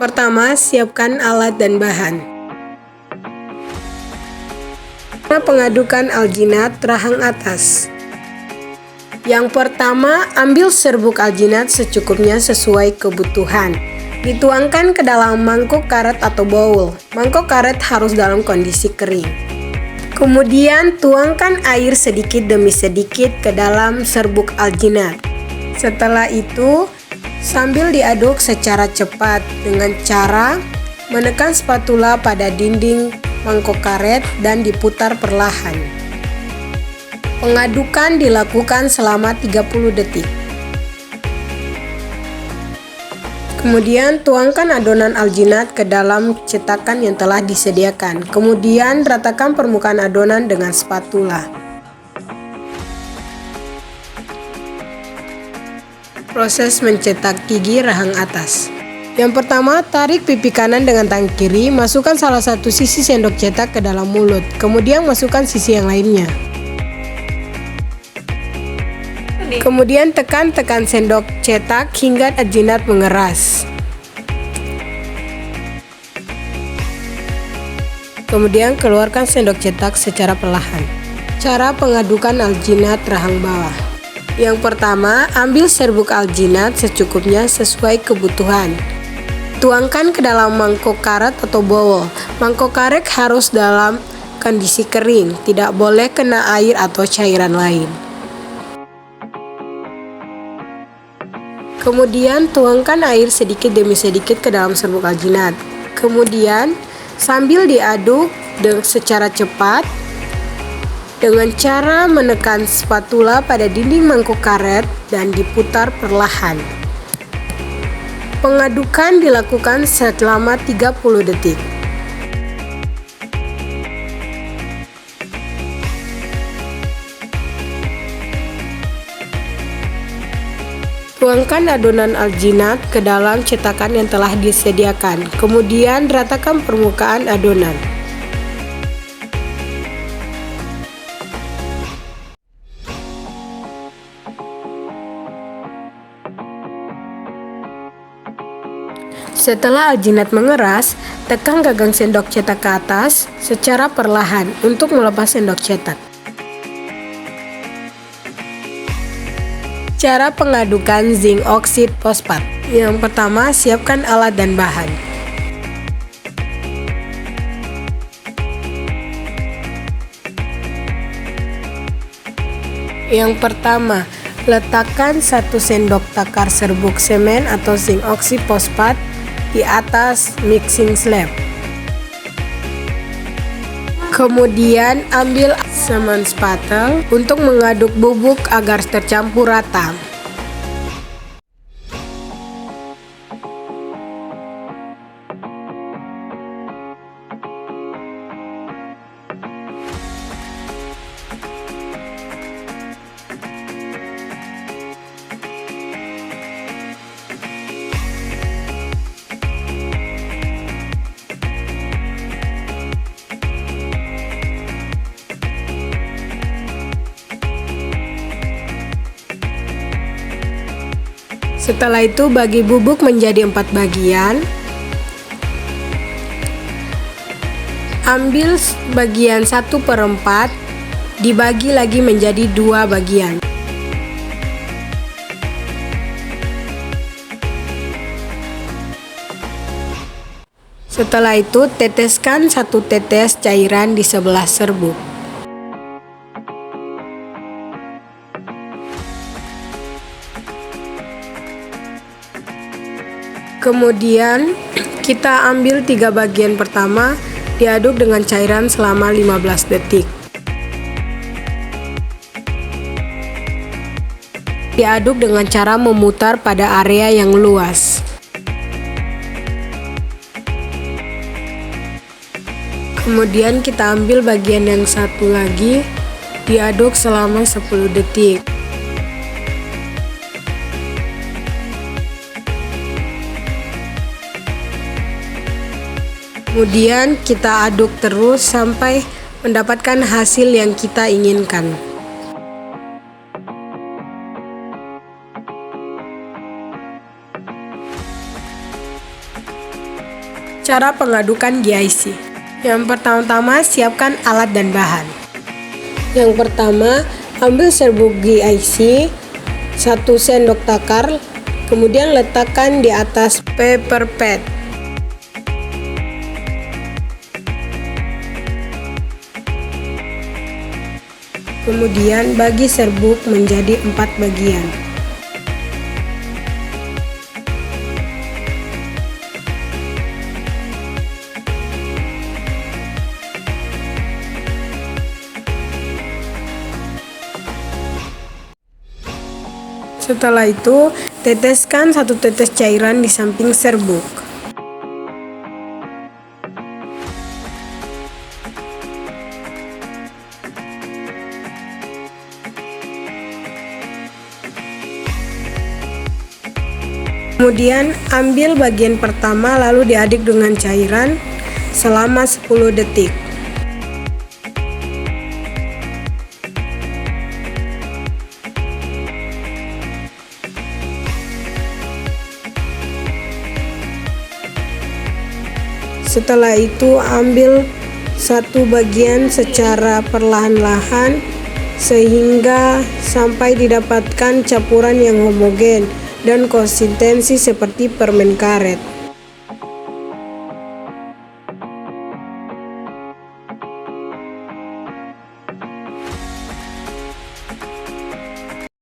Pertama, siapkan alat dan bahan. Pengadukan alginat rahang atas. Yang pertama, ambil serbuk alginat secukupnya sesuai kebutuhan. Dituangkan ke dalam mangkok karet atau bowl. Mangkok karet harus dalam kondisi kering. Kemudian tuangkan air sedikit demi sedikit ke dalam serbuk alginat. Setelah itu, sambil diaduk secara cepat dengan cara menekan spatula pada dinding mangkok karet dan diputar perlahan. Pengadukan dilakukan selama 30 detik. Kemudian tuangkan adonan alginat ke dalam cetakan yang telah disediakan. Kemudian ratakan permukaan adonan dengan spatula. Proses mencetak gigi rahang atas. Yang pertama, tarik pipi kanan dengan tangan kiri, masukkan salah satu sisi sendok cetak ke dalam mulut, kemudian masukkan sisi yang lainnya. Kemudian tekan-tekan sendok cetak hingga alginat mengeras. Kemudian keluarkan sendok cetak secara perlahan. Cara pengadukan alginat rahang bawah. Yang pertama, ambil serbuk alginat secukupnya sesuai kebutuhan. Tuangkan ke dalam mangkok karet atau bowl. Mangkok karet harus dalam kondisi kering, tidak boleh kena air atau cairan lain. Kemudian tuangkan air sedikit demi sedikit ke dalam serbuk alginat. Kemudian sambil diaduk secara cepat dengan cara menekan spatula pada dinding mangkok karet dan diputar perlahan. Pengadukan dilakukan selama 30 detik. Tuangkan adonan alginat ke dalam cetakan yang telah disediakan. Kemudian ratakan permukaan adonan. Setelah alginat mengeras, tekan gagang sendok cetak ke atas secara perlahan untuk melepas sendok cetak. Cara pengadukan zinc oxide fosfat. Yang pertama, siapkan alat dan bahan. Yang pertama, letakkan 1 sendok takar serbuk semen atau zinc oxide fosfat di atas mixing slab. Kemudian ambil semen spatula untuk mengaduk bubuk agar tercampur rata. Setelah itu bagi bubuk menjadi 4 bagian. Ambil bagian 1/4, dibagi lagi menjadi 2 bagian. Setelah itu teteskan 1 tetes cairan di sebelah serbuk. Kemudian kita ambil 3 bagian pertama, diaduk dengan cairan selama 15 detik. Diaduk dengan cara memutar pada area yang luas. Kemudian kita ambil bagian yang satu lagi, diaduk selama 10 detik. Kemudian kita aduk terus sampai mendapatkan hasil yang kita inginkan. Cara pengadukan GIC. Yang pertama-tama siapkan alat dan bahan. Yang pertama, ambil serbuk GIC 1 sendok takar, kemudian letakkan di atas paper pad. Kemudian bagi serbuk menjadi 4 bagian. Setelah itu, teteskan 1 tetes cairan di samping serbuk. Kemudian ambil bagian pertama lalu diaduk dengan cairan selama 10 detik. Setelah itu ambil satu bagian secara perlahan-lahan sehingga sampai didapatkan campuran yang homogen dan konsistensi seperti permen karet.